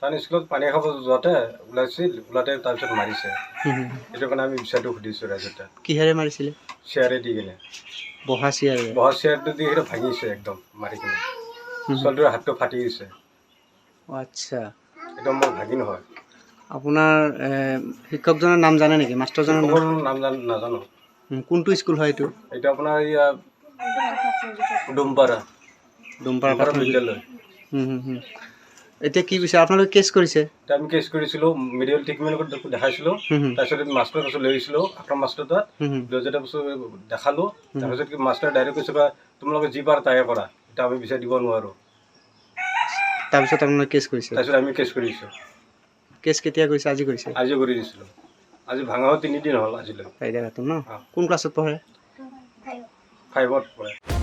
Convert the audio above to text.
তান স্কুলত পানী খাব যোৱাতে ওলাতে তাৰপিছত মাৰিছে। সেইটো কাৰণে আমি বিচাৰটো সুধিছোঁ ৰাইজতে। কিহেৰে মাৰিছিলে? চেয়াৰে দি কিনে, বহা চিয়াৰে? বহা চেয়াৰটো দি সেইটো ভাঙিছে একদম মাৰি কিনে। ছোৱালীটোৰ হাতটো ফাটি গৈছে। আচ্ছা, একদম মোৰ ভাগিন হয়। আপোনাৰ শিক্ষকজনৰ নাম জানে নেকি? মাষ্টৰজনৰ নাম নাজানো। কোনটো স্কুল হয় এইটো? এইটো আপোনাৰ ইয়া ডুমপাৰা বিদ্যালয়। এতিয়া কি বিচাৰে আপোনালোকে? কেছ কৰিছে? আমি কেছ কৰিছিলোঁ, মেডিকেল ট্ৰিটমেণ্ট দেখাইছিলোঁ। তাৰপিছত মাষ্টৰ পাছত লৈ আহিছিলোঁ আফটাৰ মাষ্টৰ তাত, লৈ যোৱাৰ পাছত দেখালোঁ। তাৰপিছত কি মাষ্টৰে ডাইৰেক্ট কৈছে বা তোমালোকে যি পাৰা তাকে কৰা, এতিয়া আমি বিচাৰ দিব নোৱাৰোঁ। তাৰপিছত আপোনালোকে কেছ কৰিছে? তাৰপিছত আমি কেছ কৰিছোঁ। কেছ কেতিয়া কৰিছে? আজি কৰিছে? আজি কৰি দিছিলোঁ। আজি ভাঙা 3 দিন হ'ল আজিলৈ। ন? কোন ক্লাছত পঢ়ে? 5ত পঢ়ে।